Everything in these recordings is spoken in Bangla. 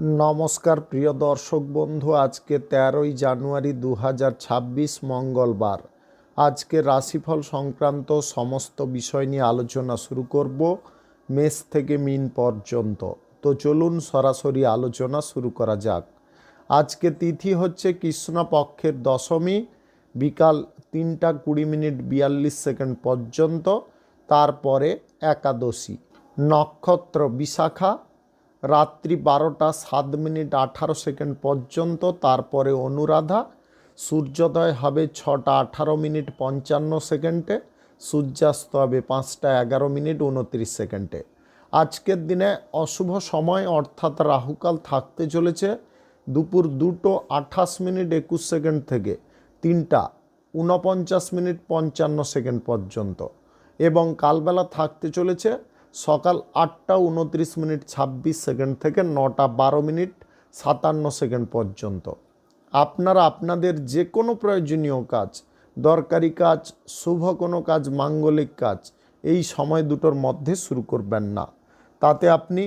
নমস্কার প্রিয় দর্শক বন্ধু, আজকে 13ই জানুয়ারি 2026 মঙ্গলবার। আজকে রাশিফল সংক্রান্ত সমস্ত বিষয় নিয়ে আলোচনা শুরু করব মেষ থেকে মীন পর্যন্ত। তো চলুন সরাসরি আলোচনা শুরু করা যাক। আজকে তিথি হচ্ছে কৃষ্ণপক্ষের দশমী, বিকাল 3:20 পর্যন্ত, তারপরে একাদশী। নক্ষত্র বিশাখা, রাত্রি 12:07 পর্যন্ত, তারপরে অনুরাধা। সূর্যোদয় হবে 6:18 সূর্যাস্ত হবে 5:11 আজকের দিনে অশুভ সময় অর্থাৎ রাহুকাল থাকতে চলেছে দুপুর 2:28 থেকে 3:49 পর্যন্ত, এবং কালবেলা থাকতে চলেছে সকাল 8:29 থেকে 9:12 পর্যন্ত। আপনারা আপনাদের যে কোনো প্রয়োজনীয় কাজ, দরকারি কাজ, শুভ কোনো কাজ, মাঙ্গলিক কাজ এই সময় দুটোর মধ্যে শুরু করবেন না, তাতে আপনি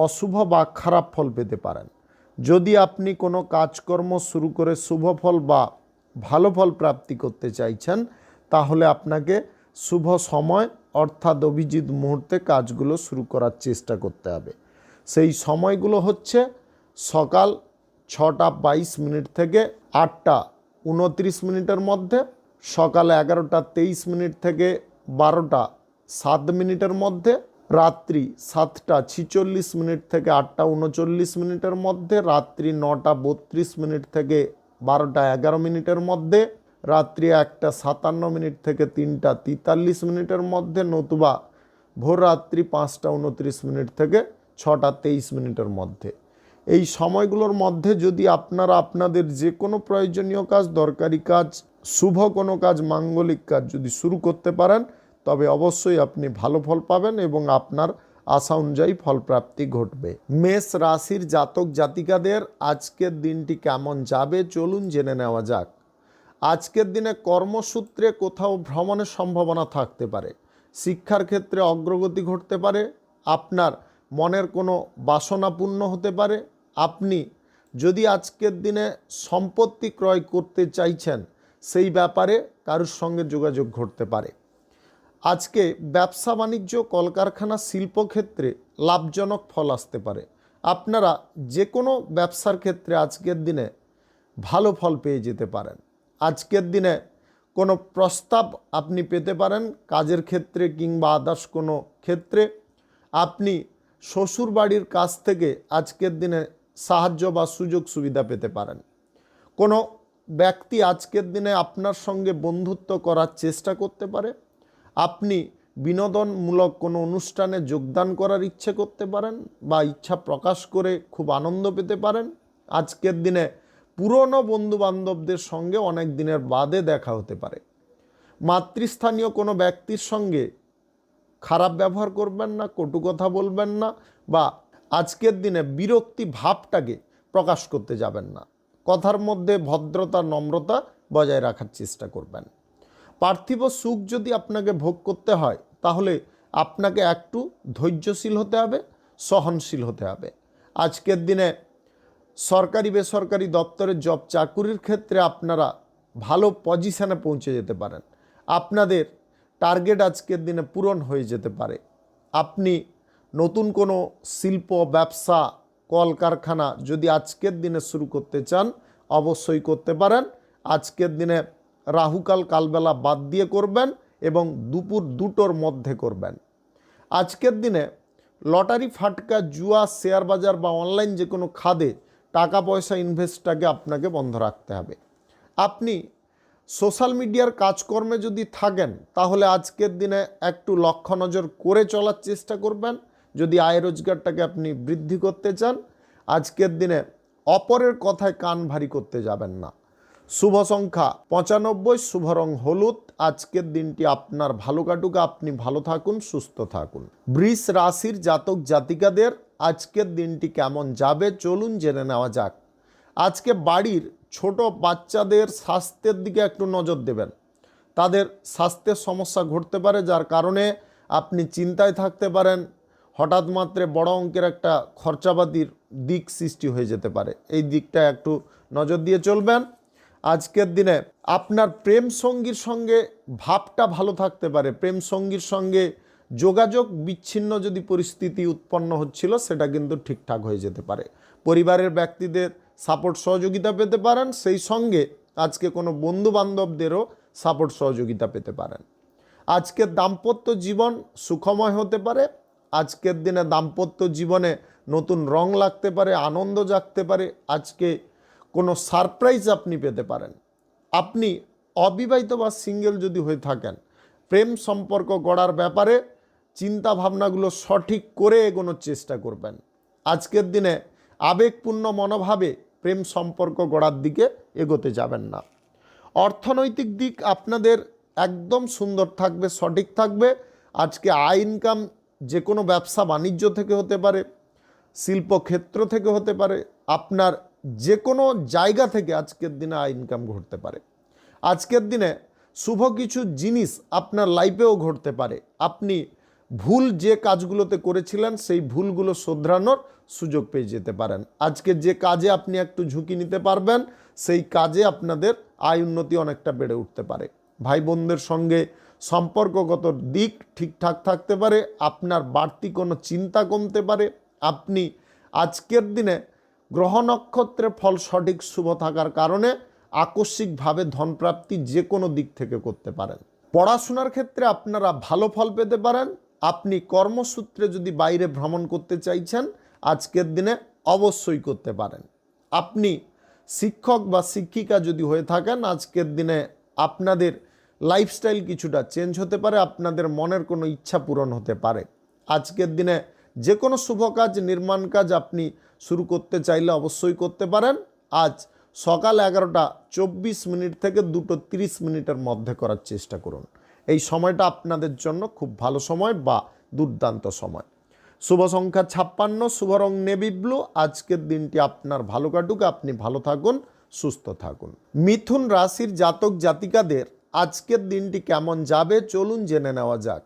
অশুভ বা খারাপ ফল পেতে পারেন। যদি আপনি কোনো কাজকর্ম শুরু করে শুভ ফল বা ভালো ফল প্রাপ্তি করতে চাইছেন, তাহলে আপনাকে শুভ সময় অর্থাৎ অভিজিৎ মুহূর্তে কাজগুলো শুরু করার চেষ্টা করতে হবে। সেই সময়গুলো হচ্ছে সকাল 6:22 থেকে 8:29 মধ্যে, সকাল 11:23 থেকে 12:07 মধ্যে, রাত্রি 7:46 থেকে 8:39 মধ্যে, রাত্রি 9:32 থেকে 12:11 মধ্যে, রাত্রি 1:57 থেকে 3:43 মধ্যে, নতুবা ভোর রাত্রি 5:29 থেকে 6:23 মধ্যে। এই সময়গুলোর মধ্যে যদি আপনারা আপনাদের যে কোনো প্রয়োজনীয় কাজ, দরকারি কাজ, শুভ কোনো কাজ, মাঙ্গলিক কাজ যদি শুরু করতে পারেন, তবে অবশ্যই আপনি ভালো ফল পাবেন এবং আপনার আশা অনুযায়ী ফলপ্রাপ্তি ঘটবে। মেষ রাশির জাতক জাতিকাদের আজকের দিনটি কেমন যাবে চলুন জেনে নেওয়া যাক। আজকের দিনে কর্মসূত্রে কোথাও ভ্রমণের সম্ভাবনা থাকতে পারে, শিক্ষার ক্ষেত্রে অগ্রগতি ঘটতে পারে, আপনার মনের কোনো বাসনা পূর্ণ হতে পারে। আপনি যদি আজকের দিনে সম্পত্তি ক্রয় করতে চাইছেন, সেই ব্যাপারে কারোর সঙ্গে যোগাযোগ ঘটতে পারে। আজকে ব্যবসা বাণিজ্য, কলকারখানা, শিল্পক্ষেত্রে লাভজনক ফল আসতে পারে। আপনারা যে কোনো ব্যবসার ক্ষেত্রে আজকের দিনে ভালো ফল পেয়ে যেতে পারেন। আজকের দিনে কোনো প্রস্তাব আপনি পেতে পারেন কাজের ক্ষেত্রে কিংবা আদার্স কোনো ক্ষেত্রে। আপনি শ্বশুর বাড়ির কাছ থেকে আজকের দিনে সাহায্য বা সুযোগ সুবিধা পেতে পারেন। কোনো ব্যক্তি আজকের দিনে আপনার সঙ্গে বন্ধুত্ব করার চেষ্টা করতে পারে। আপনি বিনোদনমূলক কোনো অনুষ্ঠানে যোগদান করার ইচ্ছে করতে পারেন বা ইচ্ছা প্রকাশ করে খুব আনন্দ পেতে পারেন। আজকের দিনে পুরনো বন্ধুবান্ধবদের সঙ্গে অনেক দিনের বাদে দেখা হতে পারে। মাতৃস্থানীয় কোনো ব্যক্তির সঙ্গে খারাপ ব্যবহার করবেন না, কটু কথা বলবেন না, বা আজকের দিনে বিরক্তি ভাবটাকে প্রকাশ করতে যাবেন না। কথার মধ্যে ভদ্রতা, নম্রতা বজায় রাখার চেষ্টা করবেন। পার্থিব সুখ যদি আপনাকে ভোগ করতে হয়, তাহলে আপনাকে একটু ধৈর্যশীল হতে হবে, সহনশীল হতে হবে। আজকের দিনে সরকারি বেসরকারি দপ্তরের জব চাকুরির ক্ষেত্রে আপনারা ভালো পজিশনে পৌঁছে যেতে পারেন। আপনাদের টার্গেট আজকের দিনে পূরণ হয়ে যেতে পারে। আপনি নতুন কোনো শিল্প, ব্যবসা, কলকারখানা যদি আজকের দিনে শুরু করতে চান, অবশ্যই করতে পারেন। আজকের দিনে রাহুকাল কালবেলা বাদ দিয়ে করবেন এবং দুপুর 2টোর মধ্যে করবেন। আজকের দিনে লটারি, ফাটকা, জুয়া, শেয়ার বাজার বা অনলাইন যে কোনো খাদে টাকা পয়সা ইনভেস্টটাকে আপনাকে বন্ধ রাখতে হবে। আপনি সোশ্যাল মিডিয়ার কাজকর্মে যদি থাকেন, তাহলে আজকের দিনে একটু লক্ষ্য নজর করে চলার চেষ্টা করবেন যদি আয় রোজগারটাকে আপনি বৃদ্ধি করতে চান। আজকের দিনে অপরের কথায় কান ভারী করতে যাবেন না। শুভ সংখ্যা 95, শুভ রং হলুদ। আজকের দিনটি আপনার ভালো কাটুক, আপনি ভালো থাকুন, সুস্থ থাকুন। বৃষ রাশির জাতক জাতিকাদের আজকের দিনটি কেমন যাবে চলুন জেনে নেওয়া যাক। আজকে বাড়ির ছোট বাচ্চাদের স্বাস্থ্যের দিকে একটু নজর দেবেন। তাদের স্বাস্থ্যের সমস্যা ঘটতে পারে, যার কারণে আপনি চিন্তায় থাকতে পারেন, হঠাৎ মাত্রে বড় অঙ্কের একটা খরচাপাতির দিক সৃষ্টি হয়ে যেতে পারে। এই দিকটা একটু নজর দিয়ে চলবেন। আজকের দিনে আপনার প্রেম সঙ্গীর সঙ্গে ভাবটা ভালো থাকতে পারে। প্রেম সঙ্গীর সঙ্গে যোগাযোগ বিচ্ছিন্ন যদি পরিস্থিতি উৎপন্ন হচ্ছিল, সেটা কিন্তু ঠিকঠাক হয়ে যেতে পারে। পরিবারের ব্যক্তিদের সাপোর্ট সহযোগিতা পেতে পারেন, সেই সঙ্গে আজকে কোনো বন্ধু বান্ধবদেরও সাপোর্ট সহযোগিতা পেতে পারেন। আজকের দাম্পত্য জীবন সুখময় হতে পারে। আজকের দিনে দাম্পত্য জীবনে নতুন রং লাগতে পারে, আনন্দ জাগতে পারে। আজকে কোনো সারপ্রাইজ আপনি পেতে পারেন। আপনি অবিবাহিত বা সিঙ্গেল যদি হয়ে থাকেন, প্রেম সম্পর্ক গড়ার ব্যাপারে চিন্তা ভাবনাগুলো সঠিক করে এগোনোর চেষ্টা করবেন। আজকের দিনে আবেগপূর্ণ মনোভাবে প্রেম সম্পর্ক গড়ার দিকে এগোতে যাবেন না। অর্থনৈতিক দিক আপনাদের একদম সুন্দর থাকবে, সঠিক থাকবে। আজকে আয় ইনকাম যে কোনো ব্যবসা বাণিজ্য থেকে হতে পারে, শিল্পক্ষেত্র থেকে হতে পারে, আপনার যে কোনো জায়গা থেকে আজকের দিনে আয় ইনকাম ঘটতে পারে। আজকের দিনে শুভ কিছু জিনিস আপনার লাইফেও ঘটতে পারে। আপনি ভুল যে কাজগুলোতে করেছিলেন সেই ভুলগুলো শোধরানোর সুযোগ পেয়ে যেতে পারেন। আজকে যে কাজে আপনি একটু ঝুঁকি নিতে পারবেন, সেই কাজে আপনাদের আয় উন্নতি অনেকটা বেড়ে উঠতে পারে। ভাই বোনদের সঙ্গে সম্পর্কগত দিক ঠিকঠাক থাকতে পারে। আপনার বাড়তি কোনো চিন্তা কমতে পারে। আপনি আজকের দিনে গ্রহ নক্ষত্রের ফল সঠিক শুভ থাকার কারণে আকস্মিকভাবে ধনপ্রাপ্তি যে কোনো দিক থেকে করতে পারেন। পড়াশোনার ক্ষেত্রে আপনারা ভালো ফল পেতে পারেন। আপনি কর্মসূত্রে যদি বাইরে ভ্রমণ করতে চাইছেন, আজকের দিনে অবশ্যই করতে পারেন। আপনি শিক্ষক বা শিক্ষিকা যদি হয়ে থাকেন, আজকের দিনে আপনাদের লাইফস্টাইল কিছুটা চেঞ্জ হতে পারে। আপনাদের মনের কোনো ইচ্ছা পূরণ হতে পারে। আজকের দিনে যে কোনো শুভ কাজ, নির্মাণ কাজ আপনি শুরু করতে চাইলে অবশ্যই করতে পারেন। আজ সকাল 11:24 থেকে 2:30 মধ্যে করার চেষ্টা করুন। এই সময়টা আপনাদের জন্য খুব ভালো সময় বা দুর্দান্ত সময়। শুভ সংখ্যা 56, শুভ রং নেভি ব্লু। আজকের দিনটি আপনার ভালো কাটুক, আপনি ভালো থাকুন, সুস্থ থাকুন। মিথুন রাশির জাতক জাতিকাদের আজকের দিনটি কেমন যাবে চলুন জেনে নেওয়া যাক।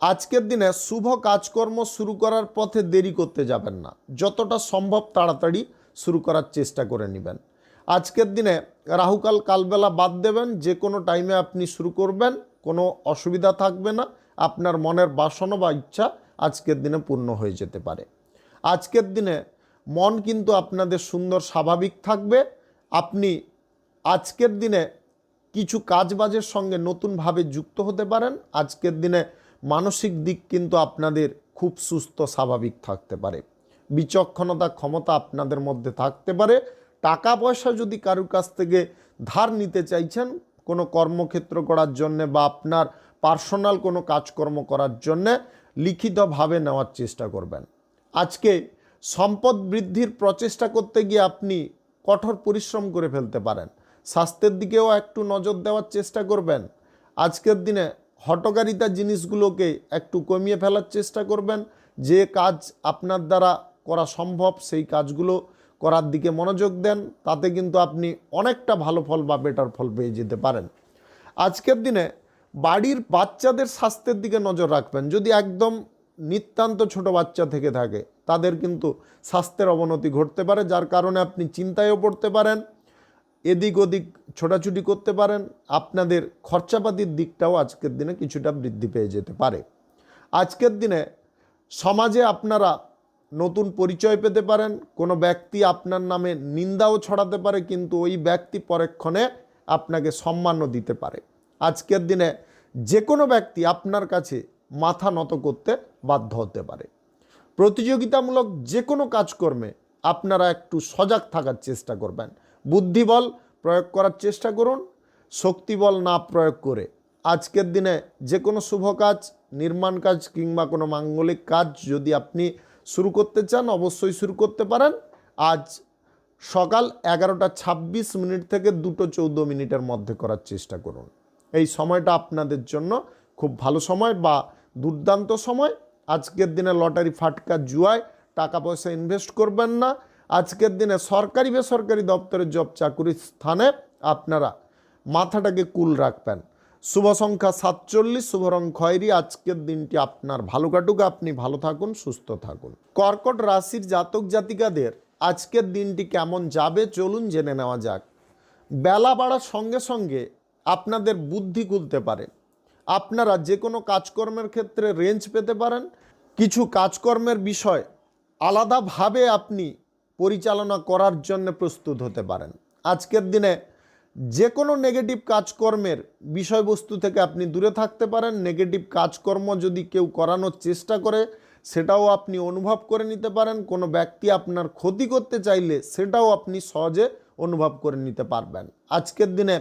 আজকের দিনে শুভ কাজকর্ম শুরু করার পথে দেরি করতে যাবেন না। যতটা সম্ভব তাড়াতাড়ি শুরু করার চেষ্টা করে নেবেন। আজকের দিনে রাহুকাল কালবেলা বাদ দেবেন। যে কোনো টাইমে আপনি শুরু করবেন, কোনো অসুবিধা থাকবে না। আপনার মনের বাসনা বা ইচ্ছা আজকের দিনে পূর্ণ হয়ে যেতে পারে। আজকের দিনে মন কিন্তু আপনাদের সুন্দর স্বাভাবিক থাকবে। আপনি আজকের দিনে কিছু কাজবাজের সঙ্গে নতুনভাবে যুক্ত হতে পারেন। আজকের দিনে মানসিক দিক কিন্তু আপনাদের খুব সুস্থ স্বাভাবিক থাকতে পারে। বিচক্ষণতা ক্ষমতা আপনাদের মধ্যে থাকতে পারে। টাকা পয়সা যদি কারুর কাছ থেকে ধার নিতে চাইছেন কোনো কর্মক্ষেত্র করার জন্যে বা আপনার পার্সোনাল কোনো কাজকর্ম করার জন্যে, লিখিতভাবে নেওয়ার চেষ্টা করবেন। আজকে সম্পদ বৃদ্ধির প্রচেষ্টা করতে গিয়ে আপনি কঠোর পরিশ্রম করে ফেলতে পারেন। স্বাস্থ্যের দিকেও একটু নজর দেওয়ার চেষ্টা করবেন। আজকের দিনে হঠকারিতা জিনিসগুলোকে একটু কমিয়ে ফেলার চেষ্টা করবেন। যে কাজ আপনার দ্বারা করা সম্ভব সেই কাজগুলো করার দিকে মনোযোগ দেন। তাতে কিন্তু আপনি অনেকটা ভালো ফল বা বেটার ফল পেয়ে যেতে পারেন। আজকের দিনে বাড়ির বাচ্চাদের স্বাস্থ্যের দিকে নজর রাখবেন। যদি একদম নিতান্ত ছোট বাচ্চা থেকে থাকে, তাদের কিন্তু স্বাস্থ্যের অবনতি ঘটতে পারে, যার কারণে আপনি চিন্তায়ও পড়তে পারেন, এদিক ওদিক ছোটাছুটি করতে পারেন। আপনাদের খরচাপাতির দিকটাও আজকের দিনে কিছুটা বৃদ্ধি পেয়ে যেতে পারে। আজকের দিনে সমাজে আপনারা নতুন পরিচয় পেতে পারেন। কোনো ব্যক্তি আপনার নামে নিন্দাও ছড়াতে পারে, কিন্তু ওই ব্যক্তি পরক্ষণে আপনাকে সম্মানও দিতে পারে। আজকের দিনে যে কোনো ব্যক্তি আপনার কাছে মাথা নত করতে বাধ্য হতে পারে। প্রতিযোগিতামূলক যে কোনো কাজকর্মে আপনারা একটু সজাগ থাকার চেষ্টা করবেন। বুদ্ধিবল প্রয়োগ করার চেষ্টা করুন, শক্তিবল না প্রয়োগ করে। আজকের দিনে যে কোনো শুভ কাজ, নির্মাণ কাজ কিংবা কোনো মাঙ্গলিক কাজ যদি আপনি শুরু করতে চান, অবশ্যই শুরু করতে পারেন। আজ সকাল 11:26 থেকে 2:14 মধ্যে করার চেষ্টা করুন। এই সময়টা আপনাদের জন্য খুব ভালো সময় বা দুর্দান্ত সময়। আজকের দিনে লটারি, ফাটকা, জুয়ায় টাকা পয়সা ইনভেস্ট করবেন না। আজকের দিনে সরকারি বেসরকারি দপ্তরের জব চাকুরির স্থানে আপনারা মাথাটাকে কুল রাখবেন। শুভ সংখ্যা 47, শুভ রং খয়েরি। আজকের দিনটি আপনার ভালো কাটুক, আপনি ভালো থাকুন, সুস্থ থাকুন। কর্কট রাশির জাতক জাতিকাদের আজকের দিনটি কেমন যাবে চলুন জেনে নেওয়া যাক। বেলা বাড়ার সঙ্গে সঙ্গে আপনাদের বুদ্ধি খুলতে পারে, আপনারা যে কোনো কাজকর্মের ক্ষেত্রে রেঞ্জ পেতে পারেন, কিছু কাজকর্মের বিষয় আলাদাভাবে আপনি পরিচালনা করার জন্য প্রস্তুত হতে পারেন। আজকের দিনে যে কোনো নেগেটিভ কাজকর্মের বিষয়বস্তু থেকে আপনি দূরে থাকতে পারেন। নেগেটিভ কাজকর্ম যদি কেউ করানোর চেষ্টা করে সেটাও আপনি অনুভব করে নিতে পারেন। কোনো ব্যক্তি আপনার ক্ষতি করতে চাইলে সেটাও আপনি সহজে অনুভব করে নিতে পারবেন। আজকের দিনে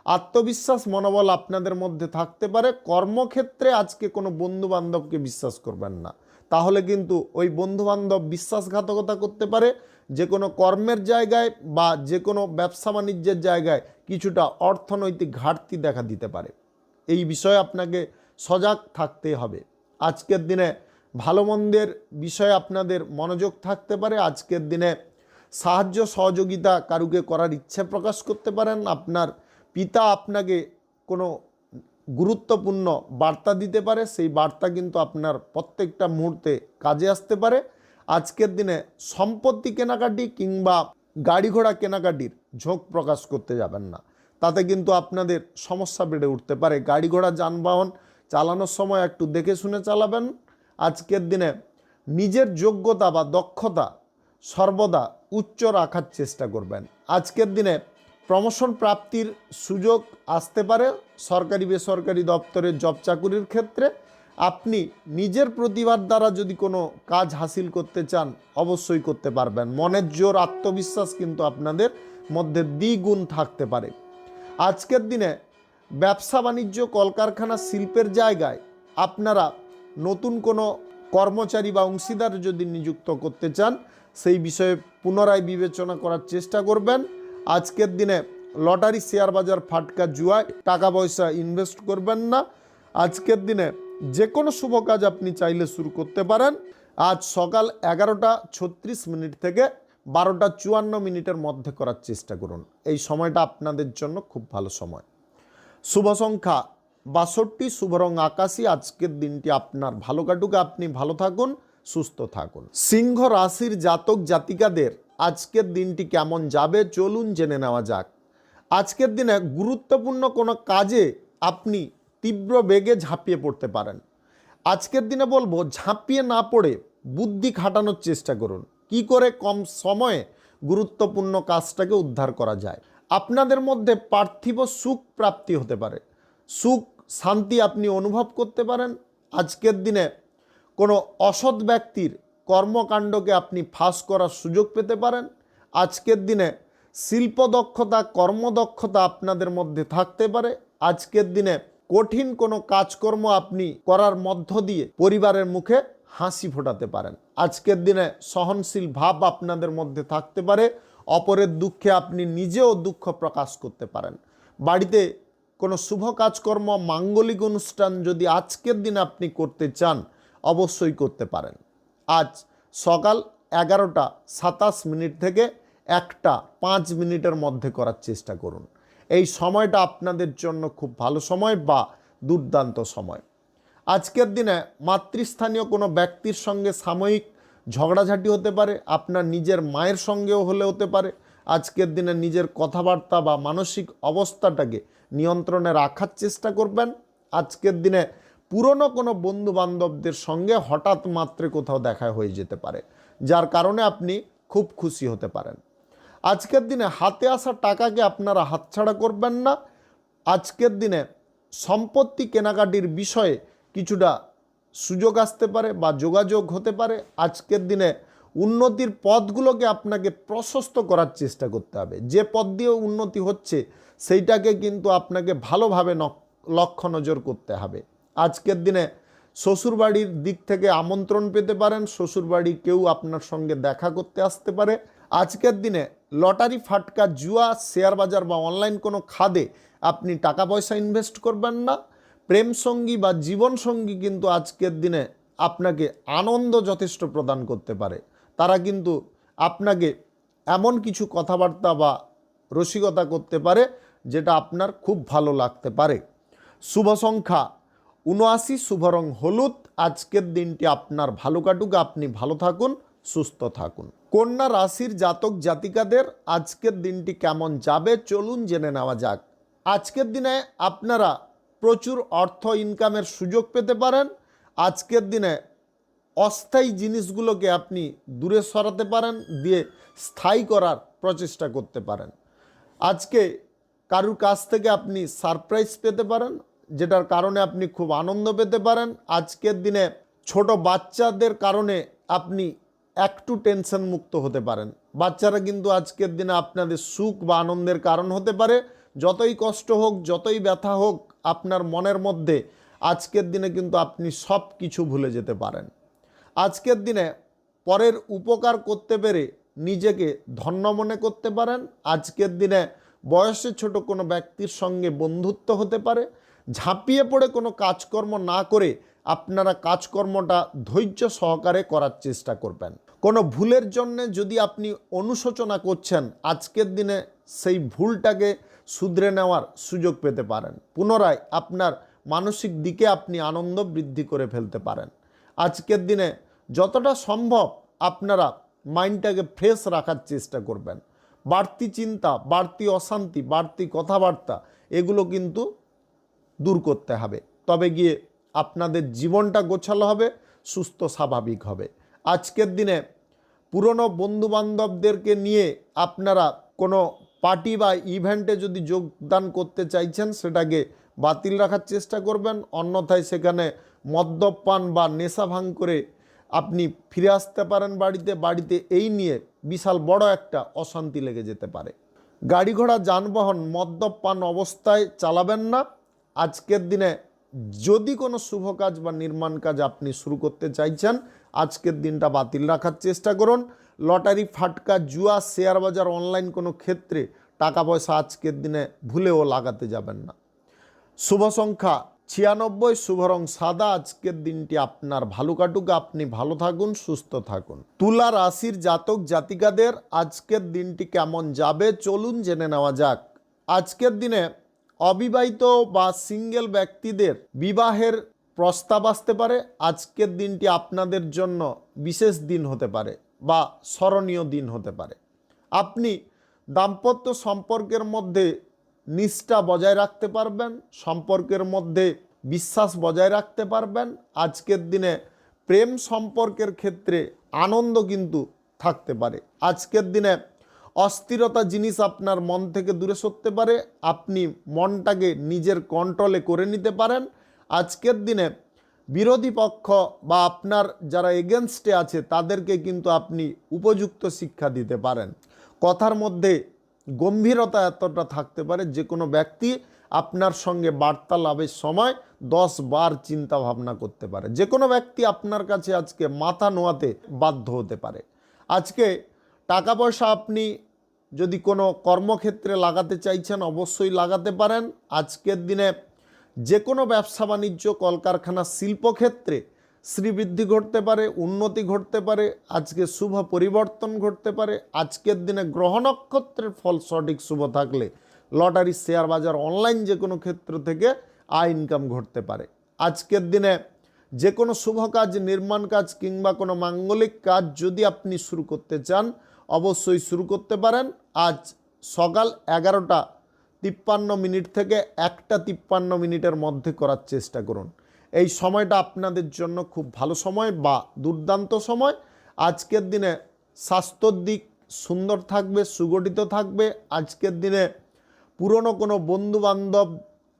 আত্মবিশ্বাস মনোবল আপনাদের মধ্যে থাকতে পারে। কর্মক্ষেত্রে আজকে কোনো বন্ধুবান্ধবকে বিশ্বাস করবেন না, তাহলে কিন্তু ওই বন্ধুবান্ধব বিশ্বাসঘাতকতা করতে পারে। যে কোনো কর্মের জায়গায় বা যে কোনো ব্যবসা বাণিজ্যের জায়গায় কিছুটা অর্থনৈতিক ঘাটতি দেখা দিতে পারে। এই বিষয়ে আপনাকে সজাগ থাকতে হবে। আজকের দিনে ভালো মন্দের বিষয়ে আপনাদের মনোযোগ থাকতে পারে। আজকের দিনে সাহায্য সহযোগিতা কারুকে করার ইচ্ছে প্রকাশ করতে পারেন। আপনার পিতা আপনাকে কোনো গুরুত্বপূর্ণ বার্তা দিতে পারে, সেই বার্তা কিন্তু আপনার প্রত্যেকটা মুহূর্তে কাজে আসতে পারে। আজকের দিনে সম্পত্তি কেনাকাটি কিংবা গাড়ি ঘোড়া কেনাকাটির ঝোঁক প্রকাশ করতে যাবেন না, তাতে কিন্তু আপনাদের সমস্যা বেড়ে উঠতে পারে। গাড়ি ঘোড়া যানবাহন চালানোর সময় একটু দেখে শুনে চালাবেন। আজকের দিনে নিজের যোগ্যতা বা দক্ষতা সর্বদা উচ্চ রাখার চেষ্টা করবেন। আজকের দিনে প্রমোশন প্রাপ্তির সুযোগ আসতে পারে। সরকারি বেসরকারি দপ্তরের জব চাকুরির ক্ষেত্রে আপনি নিজের প্রতিভার দ্বারা যদি কোনো কাজ হাসিল করতে চান অবশ্যই করতে পারবেন। মনের জোর আত্মবিশ্বাস কিন্তু আপনাদের মধ্যে দ্বিগুণ থাকতে পারে। আজকের দিনে ব্যবসা বাণিজ্য কলকারখানা শিল্পের জায়গায় আপনারা নতুন কোনো কর্মচারী বা অংশীদার যদি নিযুক্ত করতে চান সেই বিষয়ে পুনরায় বিবেচনা করার চেষ্টা করবেন। আজকের দিনে লটারি, শেয়ার বাজার, ফাটকা, জুয়ায় টাকা পয়সা ইনভেস্ট করবেন না। আজকের দিনে যে কোনো শুভ কাজ আপনি চাইলে শুরু করতে পারেন। আজ সকাল 11:36 থেকে 12:54 মধ্যে করার চেষ্টা করুন। এই সময়টা আপনাদের জন্য খুব ভালো সময়। শুভ সংখ্যা 62, শুভ রং আকাশী। আজকের দিনটি আপনার ভালো কাটুক, আপনি ভালো থাকুন, সুস্থ থাকুন। সিংহ রাশির জাতক জাতিকাদের আজকের দিনটি কেমন যাবে চলুন জেনে নেওয়া যাক। আজকের দিনে গুরুত্বপূর্ণ কোনো কাজে আপনি তীব্র বেগে ঝাঁপিয়ে পড়তে পারেন। আজকের দিনে বলবো ঝাঁপিয়ে না পড়ে বুদ্ধি খাটানোর চেষ্টা করুন, কি করে কম সময়ে গুরুত্বপূর্ণ কাজটাকে উদ্ধার করা যায়। আপনাদের মধ্যে পার্থিব সুখ প্রাপ্তি হতে পারে, সুখ শান্তি আপনি অনুভব করতে পারেন। আজকের দিনে কোনো অসৎ ব্যক্তির কর্মকাণ্ডকে আপনি ফাঁস করার সুযোগ পেতে পারেন। আজকের দিনে শিল্প দক্ষতা, কর্মদক্ষতা আপনাদের মধ্যে থাকতে পারে। আজকের দিনে কঠিন কোনো কাজকর্ম আপনি করার মধ্য দিয়ে পরিবারের মুখে হাসি ফোটাতে পারেন। আজকের দিনে সহনশীল ভাব আপনাদের মধ্যে থাকতে পারে। অপরের দুঃখে আপনি নিজেও দুঃখ প্রকাশ করতে পারেন। বাড়িতে কোনো শুভ কাজকর্ম, মাঙ্গলিক অনুষ্ঠান যদি আজকের দিনে আপনি করতে চান অবশ্যই করতে পারেন। আজ সকাল 11:27 থেকে 1:05 মধ্যে করার চেষ্টা করুন। এই সময়টা আপনাদের জন্য খুব ভালো সময় বা দুর্দান্ত সময়। আজকের দিনে মাতৃস্থানীয় কোনো ব্যক্তির সঙ্গে সাময়িক ঝগড়াঝাটি হতে পারে, আপনার নিজের মায়ের সঙ্গেও হলে হতে পারে। আজকের দিনে নিজের কথাবার্তা বা মানসিক অবস্থাটাকে নিয়ন্ত্রণে রাখার চেষ্টা করবেন। আজকের দিনে পুরনো কোনো বন্ধু বান্ধবদের সঙ্গে হঠাৎ মাত্রে কোথাও দেখা হয়ে যেতে পারে, যার কারণে আপনি খুব খুশি হতে পারেন। আজকের দিনে হাতে আসা টাকাকে আপনারা হাতছাড়া করবেন না। আজকের দিনে সম্পত্তি কেনাকাটির বিষয়ে কিছুটা সুযোগ আসতে পারে বা যোগাযোগ হতে পারে। আজকের দিনে উন্নতির পথগুলোকে আপনাকে প্রশস্ত করার চেষ্টা করতে হবে। যে পথ দিয়ে উন্নতি হচ্ছে সেইটাকে কিন্তু আপনাকে ভালোভাবে লক্ষ্য নজর করতে হবে। আজকের দিনে শ্বশুরবাড়ির দিক থেকে আমন্ত্রণ পেতে পারেন, শ্বশুরবাড়ির কেউ আপনার সঙ্গে দেখা করতে আসতে পারে। আজকের দিনে লটারি, ফাটকা, জুয়া, শেয়ার বাজার বা অনলাইন কোনো খাদে আপনি টাকা পয়সা ইনভেস্ট করবেন না। প্রেম সঙ্গী বা জীবন সঙ্গী কিন্তু আজকের দিনে আপনাকে আনন্দ যথেষ্ট প্রদান করতে পারে। তারা কিন্তু আপনাকে এমন কিছু কথাবার্তা বা রসিকতা করতে পারে যেটা আপনার খুব ভালো লাগতে পারে। শুভ সংখ্যা ৭৯, শুভ রং হলুদ। আজকের দিনটি আপনার ভালো কাটুক, আপনি ভালো থাকুন, সুস্থ থাকুন। কন্যা রাশির জাতক জাতিকাদের আজকের দিনটি কেমন যাবে চলুন জেনে নেওয়া যাক। আজকের দিনে আপনারা প্রচুর অর্থ ইনকামের সুযোগ পেতে পারেন। আজকের দিনে অস্থায়ী জিনিসগুলোকে আপনি দূরে সরাতে পারেন, দিয়ে স্থায়ী করার প্রচেষ্টা করতে পারেন। আজকে কারুর কাছ থেকে আপনি সারপ্রাইজ পেতে পারেন, যেটার কারণে আপনি খুব আনন্দ পেতে পারেন। আজকের দিনে ছোট বাচ্চাদের কারণে আপনি একটু টেনশন মুক্ত হতে পারেন। বাচ্চারা কিন্তু আজকের দিনে আপনাদের সুখ বা আনন্দের কারণ হতে পারে। যতই কষ্ট হোক, যতই ব্যথা হোক আপনার মনের মধ্যে, আজকের দিনে কিন্তু আপনি সব কিছু ভুলে যেতে পারেন। আজকের দিনে পরের উপকার করতে পেরে নিজেকে ধন্য মনে করতে পারেন। আজকের দিনে বয়সে ছোট কোনো ব্যক্তির সঙ্গে বন্ধুত্ব হতে পারে। ঝাঁপিয়ে পড়ে কোনো কাজকর্ম না করে আপনারা কাজকর্মটা ধৈর্য সহকারে করার চেষ্টা করবেন। কোনো ভুলের জন্য যদি আপনি অনুশোচনা করছেন, আজকের দিনে সেই ভুলটাকে শুধরে নেওয়ার সুযোগ পেতে পারেন। পুনরায় আপনার মানসিক দিকে আপনি আনন্দ বৃদ্ধি করে ফেলতে পারেন। আজকের দিনে যতটা সম্ভব আপনারা মাইন্ডটাকে ফ্রেশ রাখার চেষ্টা করবেন। বাড়তি চিন্তা, বাড়তি অশান্তি, বাড়তি কথাবার্তা এগুলো কিন্তু দূর করতে হবে। তবে গিয়ে আপনাদের জীবনটা গোছালো হবে, সুস্থ স্বাভাবিক হবে। আজকের দিনে পুরনো বন্ধুবান্ধবদেরকে নিয়ে আপনারা কোনো পার্টি বা ইভেন্টে যদি যোগদান করতে চাইছেন, সেটাকে বাতিল রাখার চেষ্টা করবেন। অন্যথায় সেখানে মদ্যপান বা নেশা ভাঙ করে আপনি ফিরে আসতে পারেন বাড়িতে এই নিয়ে বিশাল বড় একটা অশান্তি লেগে যেতে পারে। গাড়ি ঘোড়া যানবাহন মদ্যপান অবস্থায় চালাবেন না। আজকের দিনে যদি কোনো শুভ কাজ বা নির্মাণ কাজ আপনি শুরু করতে চাইছেন, আজকের দিনটা বাতিল রাখার চেষ্টা করুন। লটারি, ফাটকা, জুয়া, শেয়ার বাজার, অনলাইন কোনো ক্ষেত্রে টাকা পয়সা আজকের দিনে ভুলেও লাগাতে যাবেন না। শুভ সংখ্যা ৯৬, শুভ রং সাদা। আজকের দিনটি আপনার ভালো কাটুক, আপনি ভালো থাকুন, সুস্থ থাকুন। তুলা রাশির জাতক জাতিকাদের আজকের দিনটি কেমন যাবে চলুন জেনে নেওয়া যাক। আজকের দিনে অবিবাহিত বা সিঙ্গেল ব্যক্তিদের বিবাহের প্রস্তাব আসতে পারে। আজকের দিনটি আপনাদের জন্য বিশেষ দিন হতে পারে বা স্মরণীয় দিন হতে পারে। আপনি দাম্পত্য সম্পর্কের মধ্যে নিষ্ঠা বজায় রাখতে পারবেন, সম্পর্কের মধ্যে বিশ্বাস বজায় রাখতে পারবেন। আজকের দিনে প্রেম সম্পর্কের ক্ষেত্রে আনন্দ কিন্তু থাকতে পারে। আজকের দিনে অস্থিরতা জিনিস আপনার মন থেকে দূরে সরতে পারে, আপনি মনটাকে নিজের কন্ট্রোলে করে নিতে পারেন। আজকের দিনে বিরোধী পক্ষ বা আপনার যারা এগেনস্টে আছে তাদেরকে কিন্তু আপনি উপযুক্ত শিক্ষা দিতে পারেন। কথার মধ্যে গম্ভীরতা এতটা থাকতে পারে যে কোনো ব্যক্তি আপনার সঙ্গে বার্তালাপের সময় 10 বার চিন্তা ভাবনা করতে পারে। যে কোনো ব্যক্তি আপনার কাছে আজকে মাথা নোয়াতে বাধ্য হতে পারে। আজকে টাকা পয়সা আপনি যদি কোনো কর্মক্ষেত্রে লাগাতে চাইছেন অবশ্যই লাগাতে পারেন। আজকের দিনে যে কোনো ব্যবসা বাণিজ্য, কলকারখানা, শিল্পক্ষেত্রে শ্রীবৃদ্ধি ঘটতে পারে, উন্নতি ঘটতে পারে। আজকে শুভ পরিবর্তন ঘটতে পারে। আজকের দিনে গ্রহ নক্ষত্রের ফল সঠিক শুভ থাকলে লটারি, শেয়ার বাজার, অনলাইন যে কোনো ক্ষেত্র থেকে আয় ইনকাম ঘটতে পারে। আজকের দিনে যে কোনো শুভ কাজ, নির্মাণ কাজ কিংবা কোনো মাঙ্গলিক কাজ যদি আপনি শুরু করতে চান অবশ্যই শুরু করতে পারেন। আজ সকাল 11:53 থেকে 1:53 মধ্যে করার চেষ্টা করুন। এই সময়টা আপনাদের জন্য খুব ভালো সময় বা দুর্দান্ত সময়। আজকের দিনে স্বাস্থ্যর দিক সুন্দর থাকবে, সুগঠিত থাকবে। আজকের দিনে পুরনো কোনো বন্ধুবান্ধব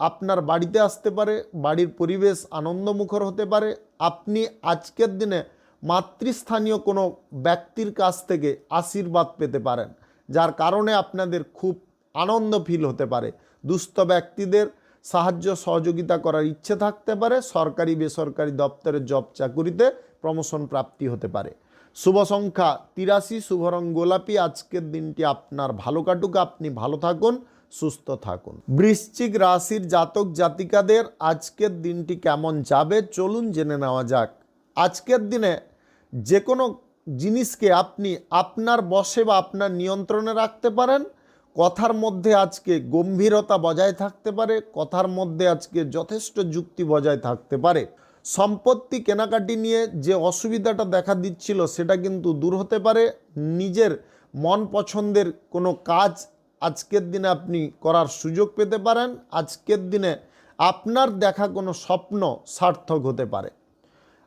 আপনার বাড়িতে আসতে পারে, বাড়ির পরিবেশ আনন্দমুখর হতে পারে। আপনি আজকের দিনে মাতৃস্থানীয় কোনো ব্যক্তির কাছ থেকে আশীর্বাদ পেতে পারেন, যার কারণে আপনাদের খুব আনন্দ ফিল হতে পারে। দুস্থ ব্যক্তিদের সাহায্য সহযোগিতা করার ইচ্ছে থাকতে পারে। সরকারি বেসরকারি দপ্তরে জব চাকুরিতে প্রমোশন প্রাপ্তি হতে পারে। শুভ সংখ্যা 83, শুভ রং গোলাপি। আজকের দিনটি আপনার ভালো কাটুক, আপনি ভালো থাকুন, সুস্থ থাকুন। বৃশ্চিক রাশির জাতক জাতিকাদের আজকের দিনটি কেমন যাবে চলুন জেনে নেওয়া যাক। আজকের দিনে যে কোনো জিনিসকে আপনি আপনার বশে বা আপনার নিয়ন্ত্রণে রাখতে পারেন। কথার মধ্যে আজকে গম্ভীরতা বজায় থাকতে পারে, কথার মধ্যে আজকে যথেষ্ট যুক্তি বজায় থাকতে পারে। সম্পত্তি কেনাকাটি নিয়ে যে অসুবিধাটা দেখা দিচ্ছিল সেটা কিন্তু দূর হতে পারে। নিজের মন পছন্দের কোনো কাজ আজকের দিনে আপনি করার সুযোগ পেতে পারেন। আজকের দিনে আপনার দেখা কোনো স্বপ্ন সার্থক হতে পারে।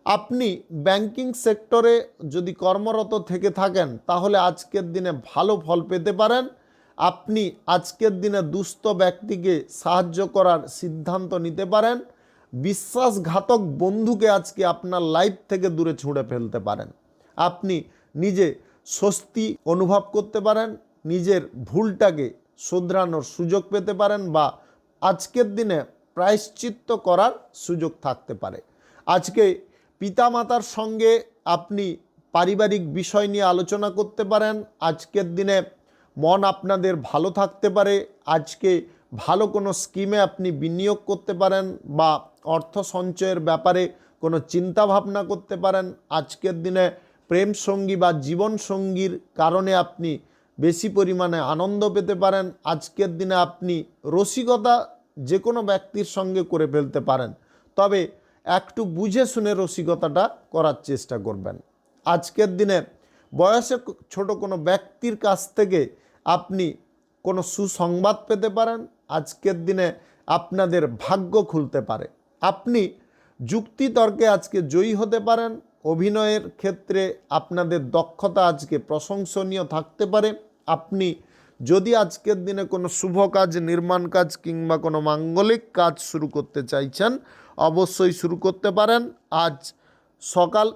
আপনি ব্যাংকিং সেক্টরে যদি কর্মরত থেকে থাকেন তাহলে আজকের দিনে ভালো ফল পেতে পারেন। আপনি আজকের দিনে দুস্থ ব্যক্তিকে সাহায্য করার সিদ্ধান্ত নিতে পারেন। বিশ্বাসঘাতক বন্ধুকে আজকে আপনার লাইফ থেকে দূরে ছুঁড়ে ফেলতে পারেন। আপনি নিজে স্বস্তি অনুভব করতে পারেন, নিজের ভুলটাকে শুধরানোর সুযোগ পেতে পারেন বা আজকের দিনে প্রায়শ্চিত্ত করার সুযোগ থাকতে পারে। আজকে পিতামাতার সঙ্গে আপনি পারিবারিক বিষয় নিয়ে আলোচনা করতে পারেন। আজকের দিনে মন আপনাদের ভালো থাকতে পারে। আজকে ভালো কোনো স্কিমে আপনি বিনিয়োগ করতে পারেন বা অর্থ সঞ্চয়ের ব্যাপারে কোনো চিন্তা ভাবনা করতে পারেন। আজকের দিনে প্রেম সঙ্গী বা জীবন সঙ্গীর কারণে আপনি বেশি পরিমাণে আনন্দ পেতে পারেন। আজকের দিনে আপনি রসিকতা যে কোনো ব্যক্তির সঙ্গে করে ফেলতে পারেন, তবে একটু বুঝে শুনে রসিকতাটা করার চেষ্টা করবেন। আজকের দিনে বয়সে ছোট কোনো ব্যক্তির কাছ থেকে আপনি কোনো সুসংবাদ পেতে পারেন। আজকের দিনে আপনাদের ভাগ্য খুলতে পারে। আপনি যুক্তিতর্কে আজকে জয়ী হতে পারেন। অভিনয়ের ক্ষেত্রে আপনাদের দক্ষতা আজকে প্রশংসনীয় থাকতে পারে। আপনি যদি আজকের দিনে কোনো শুভ কাজ, নির্মাণ কাজ কিংবা কোনো মাঙ্গলিক কাজ শুরু করতে চাইছেন অবশ্যই শুরু করতে পারেন। আজ সকাল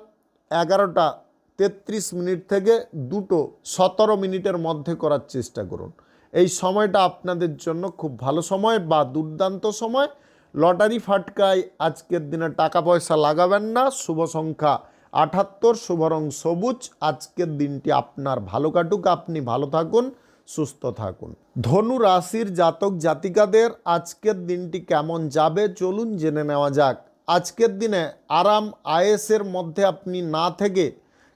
11:33 থেকে 2:17 মধ্যে করার চেষ্টা করুন। এই সময়টা আপনাদের জন্য খুব ভালো সময় বা দুর্দান্ত সময়। লটারি ফাটকায় আজকের দিনে টাকা পয়সা লাগাবেন না। শুভ সংখ্যা 78, শুভ রং সবুজ। আজকের দিনটি আপনার ভালো কাটুক, আপনি ভালো থাকুন, সুস্থ থাকুন। ধনু রাশির জাতক জাতিকাদের আজকের দিনটি কেমন যাবে চলুন জেনে নেওয়া যাক। আজকের দিনে আরাম আয়েসের মধ্যে আপনি না থেকে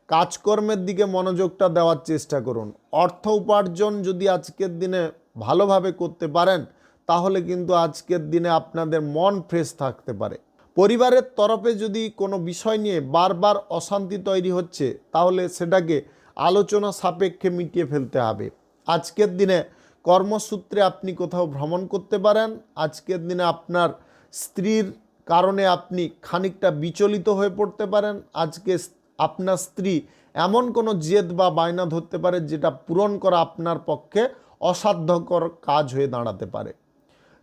কাজকর্মের দিকে মনোযোগটা দেওয়ার চেষ্টা করুন। অর্থ উপার্জন যদি আজকের দিনে ভালোভাবে করতে পারেন তাহলে কিন্তু আজকের দিনে আপনাদের মন ফ্রেশ থাকতে পারে। পরিবারের তরফে যদি কোনো বিষয় নিয়ে বারবার অশান্তি তৈরি হচ্ছে তাহলে সেটাকে আলোচনা সাপেক্ষে মিটিয়ে ফেলতে হবে। আজকের দিনে কর্মসূত্রে আপনি কোথাও ভ্রমণ করতে পারেন। আজকের দিনে আপনার স্ত্রীর কারণে আপনি খানিকটা বিচলিত হয়ে পড়তে পারেন। আজকে আপনার স্ত্রী এমন কোনো জেদ বা বায়না ধরতে পারে যেটা পূরণ করা আপনার পক্ষে অসাধ্যকর কাজ হয়ে দাঁড়াতে পারে।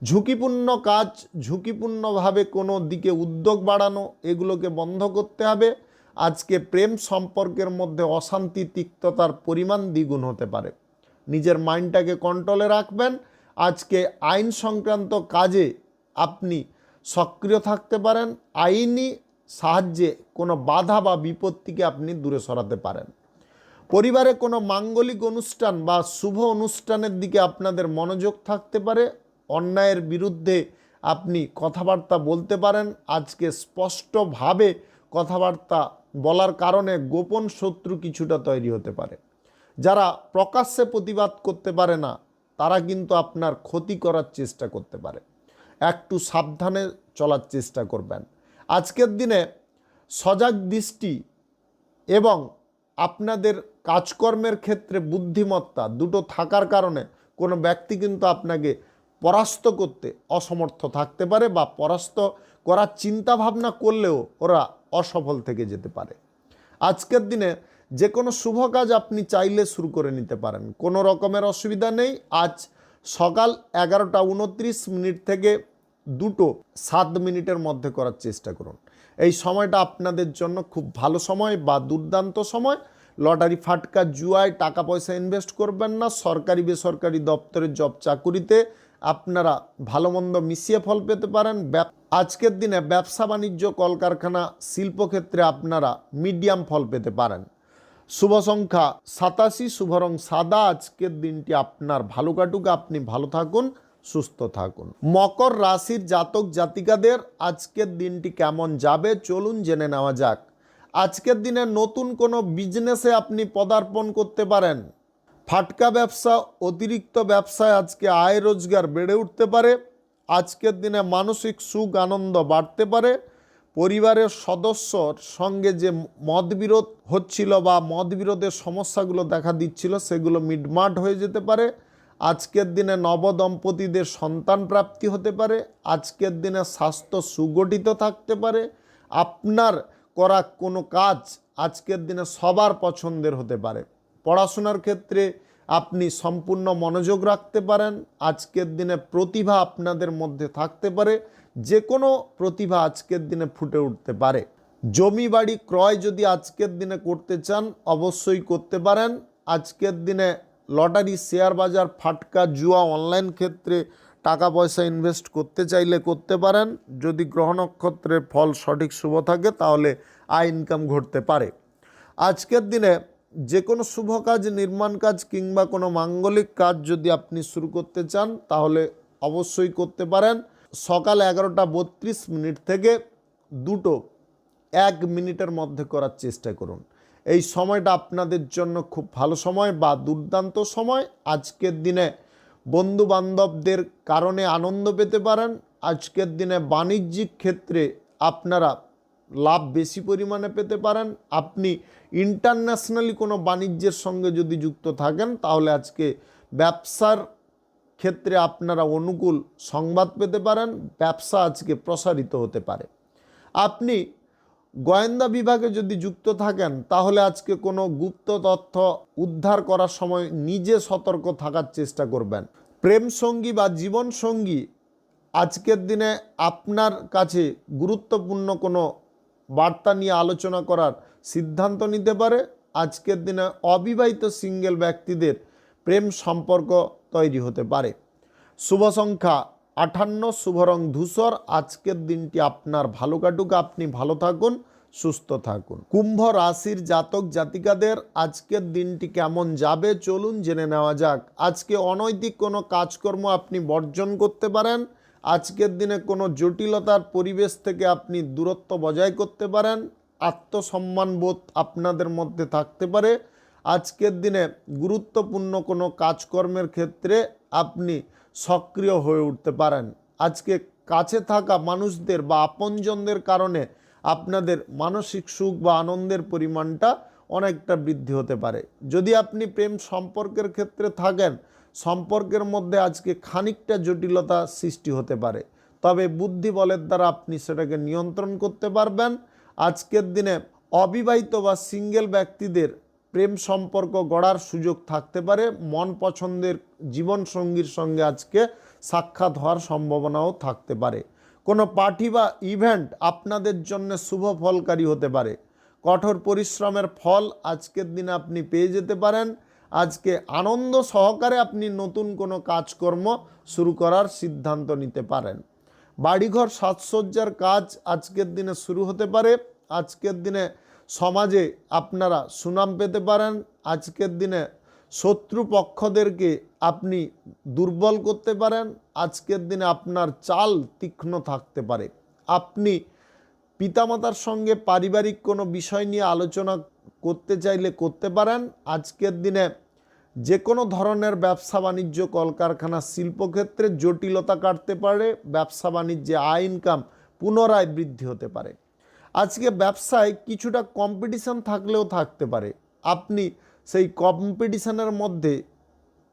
ঝুঁকিপূর্ণ কাজ, ঝুঁকিপূর্ণভাবে কোনো দিকে উদ্যোগ বাড়ানো, এগুলোকে বন্ধ করতে হবে। আজকে প্রেম সম্পর্কের মধ্যে অশান্তি, তিক্ততার পরিমাণ দ্বিগুণ হতে পারে। নিজের মাইন্ডটাকে কন্ট্রোলে রাখবেন। আজকে আইন সংক্রান্ত কাজে আপনি সক্রিয় থাকতে পারেন। আইনি সাহায্যে কোনো বাধা বা বিপত্তিকে আপনি দূরে সরাতে পারেন। পরিবারে কোনো মাঙ্গলিক অনুষ্ঠান বা শুভ অনুষ্ঠানের দিকে আপনাদের মনোযোগ থাকতে পারে। অন্যায়ের বিরুদ্ধে আপনি কথাবার্তা বলতে পারেন। আজকে স্পষ্টভাবে কথাবার্তা বলার কারণে গোপন শত্রু কিছুটা তৈরি হতে পারে। যারা প্রকাশ্যে প্রতিবাদ করতে পারে না তারা কিন্তু আপনার ক্ষতি করার চেষ্টা করতে পারে। একটু সাবধানে চলার চেষ্টা করবেন। আজকের দিনে সজাগ দৃষ্টি এবং আপনাদের কাজকর্মের ক্ষেত্রে বুদ্ধিমত্তা দুটো থাকার কারণে কোনো ব্যক্তি কিন্তু আপনাকে পরাস্ত করতে অসমর্থ থাকতে পারে বা পরাস্ত করার চিন্তা ভাবনা করলেও ওরা অসফল থেকে যেতে পারে। আজকের দিনে যে কোনো শুভ কাজ আপনি চাইলে শুরু করে নিতে পারেন, কোনো রকমের অসুবিধা নেই। আজ সকাল 11:29 থেকে 2:07 মধ্যে করার চেষ্টা করুন। এই সময়টা আপনাদের জন্য খুব ভালো সময় বা দুর্দান্ত সময়। লটারি ফাটকা জুয়ায় টাকা পয়সা ইনভেস্ট করবেন না। সরকারি বেসরকারি দপ্তরের জব চাকুরিতে আপনারা ভালো মন্দ মিশিয়ে ফল পেতে পারেন। আজকের দিনে ব্যবসা বাণিজ্য, কলকারখানা, শিল্পক্ষেত্রে আপনারা মিডিয়াম ফল পেতে পারেন। শুভ সংখ্যা 87, শুভ রং সাদা। আজকের দিনটি আপনার ভালো কাটুক, আপনি ভালো থাকুন, সুস্থ থাকুন। মকর রাশির জাতক জাতিকাদের আজকের দিনটি কেমন যাবে চলুন জেনে নেওয়া যাক। আজকের দিনে নতুন কোনো বিজনেসে আপনি পদার্পণ করতে পারেন। ফাটকা ব্যবসা, অতিরিক্ত ব্যবসায় আজকে আয় রোজগার বেড়ে উঠতে পারে। আজকের দিনে মানসিক সুখ আনন্দ বাড়তে পারে। পরিবারের সদস্যর সঙ্গে যে মতবিরোধ হচ্ছিল বা মতবিরোধের সমস্যাগুলো দেখা দিচ্ছিল সেগুলো মিটমাট হয়ে যেতে পারে। আজকের দিনে নবদম্পতিদের সন্তান প্রাপ্তি হতে পারে। আজকের দিনে স্বাস্থ্য সুগঠিত থাকতে পারে। আপনার করা কোনো কাজ আজকের দিনে সবার পছন্দের হতে পারে। পড়াশোনার ক্ষেত্রে আপনি সম্পূর্ণ মনোযোগ রাখতে পারেন। আজকের দিনে প্রতিভা আপনাদের মধ্যে থাকতে পারে, যে কোনো প্রতিভা আজকের দিনে ফুটে উঠতে পারে। জমি বাড়ি ক্রয় যদি আজকের দিনে করতে চান অবশ্যই করতে পারেন। আজকের দিনে লটারি, শেয়ার বাজার, ফাটকা, জুয়া, অনলাইন ক্ষেত্রে টাকা পয়সা ইনভেস্ট করতে চাইলে করতে পারেন। যদি গ্রহ নক্ষত্রের ফল সঠিক শুভ থাকে তাহলে আয় ইনকাম ঘটতে পারে। আজকের দিনে যে কোনো শুভ কাজ, নির্মাণ কাজ কিংবা কোনো মাঙ্গলিক কাজ যদি আপনি শুরু করতে চান তাহলে অবশ্যই করতে পারেন। সকাল 11:32 থেকে 2:01 মধ্যে করার চেষ্টা করুন। এই সময়টা আপনাদের জন্য খুব ভালো সময় বা দুর্দান্ত সময়। আজকের দিনে বন্ধু বান্ধবদের কারণে আনন্দ পেতে পারেন। আজকের দিনে বাণিজ্যিক ক্ষেত্রে আপনারা লাভ বেশি পরিমাণে পেতে পারেন। আপনি ইন্টারন্যাশনালি কোনো বাণিজ্যের সঙ্গে যদি যুক্ত থাকেন তাহলে আজকে ব্যবসার ক্ষেত্রে আপনারা অনুকূল সংবাদ পেতে পারেন। ব্যবসা আজকে প্রসারিত হতে পারে। আপনি গোয়েন্দা বিভাগে যদি যুক্ত থাকেন তাহলে আজকে কোনো গুপ্ত তথ্য উদ্ধার করার সময় নিজে সতর্ক থাকার চেষ্টা করবেন। প্রেম সঙ্গী বা জীবন সঙ্গী আজকের দিনে আপনার কাছে গুরুত্বপূর্ণ কোনো বার্তা নিয়ে আলোচনা করার সিদ্ধান্ত নিতে পারে। আজকের দিনে অবিবাহিত সিঙ্গেল ব্যক্তিদের প্রেম সম্পর্ক তৈরি হতে পারে। শুভ সংখ্যা 58, শুভ রং ধূসর। আজকের দিনটি আপনার ভালো কাটুক, আপনি ভালো থাকুন, সুস্থ থাকুন। কুম্ভ রাশির জাতক জাতিকাদের আজকের দিনটি কেমন যাবে চলুন জেনে নেওয়া যাক। আজকে অনৈতিক কোনো কাজকর্ম আপনি বর্জন করতে পারেন। আজকের দিনে কোনো জটিলতার পরিবেশ থেকে আপনি দূরত্ব বজায় করতে পারেন। আত্মসম্মানবোধ আপনাদের মধ্যে থাকতে পারে। আজকের দিনে গুরুত্বপূর্ণ কোনো কাজকর্মের ক্ষেত্রে আপনি সক্রিয় হয়ে উঠতে পারেন। আজকে কাছে থাকা মানুষদের বা আপনজনদের কারণে আপনাদের মানসিক সুখ বা আনন্দের পরিমাণটা অনেকটা বৃদ্ধি হতে পারে। যদি আপনি প্রেম সম্পর্কের ক্ষেত্রে থাকেন, সম্পর্কের মধ্যে আজকে খানিকটা জটিলতা সৃষ্টি হতে পারে, তবে বুদ্ধি বলের দ্বারা আপনি সেটাকে নিয়ন্ত্রণ করতে পারবেন। আজকের দিনে অবিবাহিত বা সিঙ্গেল ব্যক্তিদের প্রেম সম্পর্ক গড়ার সুযোগ থাকতে পারে। মন পছন্দের জীবনসঙ্গীর সঙ্গে আজকে সাক্ষাৎ হওয়ার সম্ভাবনাও থাকতে পারে। কোনো পার্টি বা ইভেন্ট আপনাদের জন্য শুভ ফলকারী হতে পারে। কঠোর পরিশ্রমের ফল আজকের দিনে আপনি পেয়ে যেতে পারেন। আজকে আনন্দ সহকারে আপনি নতুন কোনো কাজকর্ম শুরু করার সিদ্ধান্ত নিতে পারেন। বাড়িঘর সাজসজ্জার কাজ আজকের দিনে শুরু হতে পারে। আজকের দিনে সমাজে আপনারা সুনাম পেতে পারেন। আজকের দিনে শত্রুপক্ষদেরকে আপনি দুর্বল করতে পারেন। আজকের দিনে আপনার চাল তীক্ষ্ণ থাকতে পারে। আপনি পিতামাতার সঙ্গে পারিবারিক কোনো বিষয় নিয়ে আলোচনা করতে চাইলে করতে পারেন। আজকের দিনে যে কোনো ধরনের ব্যবসা বাণিজ্য, কলকারখানা, শিল্পক্ষেত্রে জটিলতা কাটতে পারে। ব্যবসা বাণিজ্যে আয় ইনকাম পুনরায় বৃদ্ধি হতে পারে। আজকে ব্যবসায় কিছুটা কম্পিটিশান থাকলেও থাকতে পারে। আপনি সেই কম্পিটিশানের মধ্যে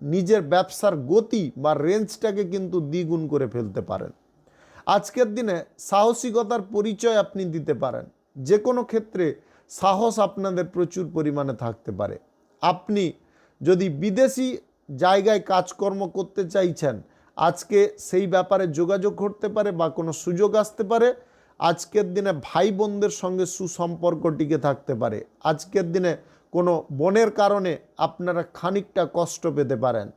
নিজের ব্যবসার গতি বা রেঞ্জটাকে কিন্তু দ্বিগুণ করে ফেলতে পারেন। আজকের দিনে সাহসিকতার পরিচয় আপনি দিতে পারেন। যে কোনো ক্ষেত্রে সাহস আপনাদের প্রচুর পরিমাণে থাকতে পারে। আপনি যদি বিদেশি জায়গায় কাজকর্ম করতে চাইছেন, আজকে সেই ব্যাপারে যোগাযোগ ঘটতে পারে বা কোনো সুযোগ আসতে পারে। আজকের দিনে ভাই বোনদের সঙ্গে সুসম্পর্ক টিকে থাকতে পারে। আজকের দিনে কোনো বোনের কারণে আপনারা খানিকটা কষ্ট পেতে পারেন।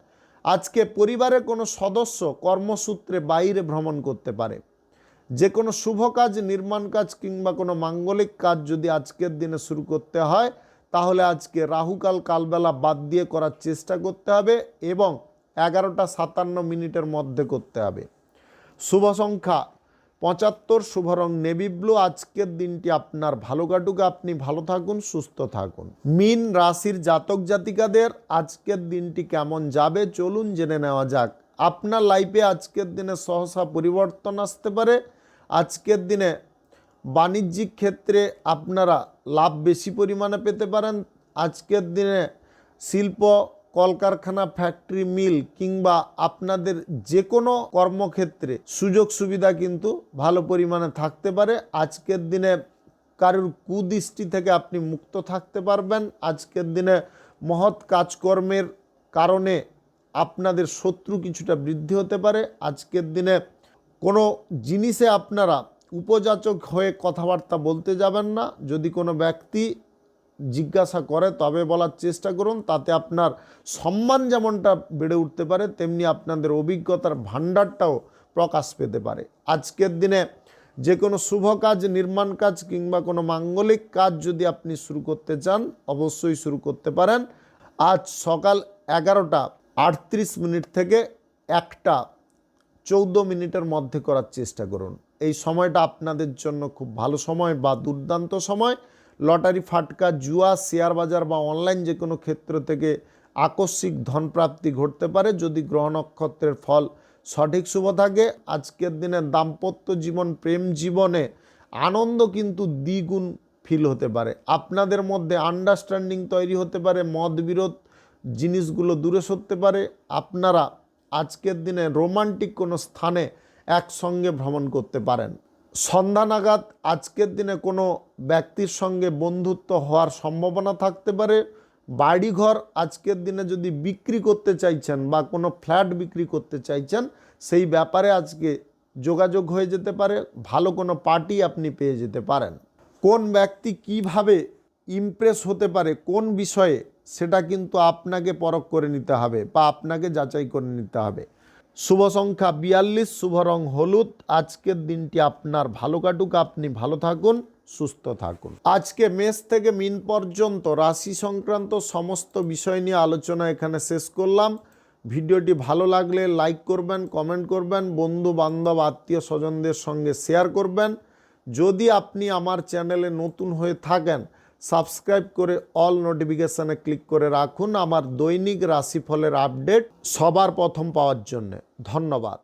আজকে পরিবারের কোনো সদস্য কর্মসূত্রে বাইরে ভ্রমণ করতে পারে। যে কোনো শুভ কাজ, নির্মাণ কাজ কিংবা কোনো মাঙ্গলিক কাজ যদি আজকের দিনে শুরু করতে হয় তাহলে আজকে রাহুকাল কালবেলা বাদ দিয়ে করার চেষ্টা করতে হবে এবং 11:57 মধ্যে করতে হবে। শুভ সংখ্যা 75, শুভ রং নেভি ব্লু। আজকের দিনটি আপনার ভালো কাটুক, আপনি ভালো থাকুন, সুস্থ থাকুন। মীন রাশির জাতক জাতিকাদের আজকের দিনটি কেমন যাবে চলুন জেনে নেওয়া যাক। আপনার লাইফে আজকের দিনে সহসা পরিবর্তন আসতে পারে। আজকের দিনে বাণিজ্যিক ক্ষেত্রে আপনারা লাভ বেশি পরিমাণে পেতে পারেন। আজকের দিনে শিল্প, কলকারখানা, ফ্যাক্টরি, মিল কিংবা আপনাদের যে কোনো কর্মক্ষেত্রে সুযোগ সুবিধা কিন্তু ভালো পরিমাণে থাকতে পারে। আজকের দিনে কারোর কুদৃষ্টি থেকে আপনি মুক্ত থাকতে পারবেন। আজকের দিনে মহৎ কাজকর্মের কারণে আপনাদের শত্রু কিছুটা বৃদ্ধি হতে পারে। আজকের দিনে কোনো জিনিসে আপনারা উপযাচক হয়ে কথাবার্তা বলতে যাবেন না। যদি কোনো ব্যক্তি জিজ্ঞাসা করে তবে বলার চেষ্টা করুন, তাতে আপনার সম্মান যেমনটা বেড়ে উঠতে পারে তেমনি আপনাদের অভিজ্ঞতার ভাণ্ডারটাও প্রকাশ পেতে পারে। আজকের দিনে যে কোনো শুভ কাজ, নির্মাণ কাজ কিংবা কোনো মাঙ্গলিক কাজ যদি আপনি শুরু করতে চান অবশ্যই শুরু করতে পারেন। আজ সকাল 11:38 থেকে 1:14 মধ্যে করার চেষ্টা করুন। এই সময়টা আপনাদের জন্য খুব ভালো সময় বা দুর্দান্ত সময়। লটারি, ফাটকা, জুয়া, শেয়ার বাজার বা অনলাইন যে কোনো ক্ষেত্র থেকে আকস্মিক ধনপ্রাপ্তি ঘটতে পারে যদি গ্রহ নক্ষত্রের ফল সঠিক শুভ থাকে। আজকের দিনে দাম্পত্য জীবন, প্রেম জীবনে আনন্দ কিন্তু দ্বিগুণ ফিল হতে পারে। আপনাদের মধ্যে আন্ডারস্ট্যান্ডিং তৈরি হতে পারে, মতবিরোধ জিনিসগুলো দূরে সরতে পারে। আপনারা আজকের দিনে রোমান্টিক কোনো স্থানে একসঙ্গে ভ্রমণ করতে পারেন। সন্ধ্যা নাগাদ আজকের দিনে কোনো ব্যক্তির সঙ্গে বন্ধুত্ব হওয়ার সম্ভাবনা থাকতে পারে। বাড়িঘর আজকের দিনে যদি বিক্রি করতে চাইছেন বা কোনো ফ্ল্যাট বিক্রি করতে চাইছেন সেই ব্যাপারে আজকে যোগাযোগ হয়ে যেতে পারে। ভালো কোনো পার্টি আপনি পেয়ে যেতে পারেন। কোন ব্যক্তি কিভাবে ইমপ্রেস হতে পারে কোন বিষয়ে সেটা কিন্তু আপনাকে পরখ করে নিতে হবে বা আপনাকে যাচাই করে নিতে হবে। শুভ সংখ্যা 42, শুভ রং হলুদ। আজকের দিনটি আপনার ভালো কাটুক, আপনি ভালো থাকুন, সুস্থ থাকুন। আজকে মেষ থেকে মীন পর্যন্ত রাশি সংক্রান্ত সমস্ত বিষয় নিয়ে আলোচনা এখানে শেষ করলাম। ভিডিওটি ভালো লাগলে লাইক করবেন, কমেন্ট করবেন, বন্ধু বান্ধব আত্মীয় স্বজনদের সঙ্গে শেয়ার করবেন। যদি আপনি আমার চ্যানেলে নতুন হয়ে থাকেন সাবস্ক্রাইব করে অল নোটিফিকেশানে ক্লিক করে রাখুন আমার দৈনিক রাশিফলের আপডেট সবার প্রথম পাওয়ার জন্য। ধন্যবাদ।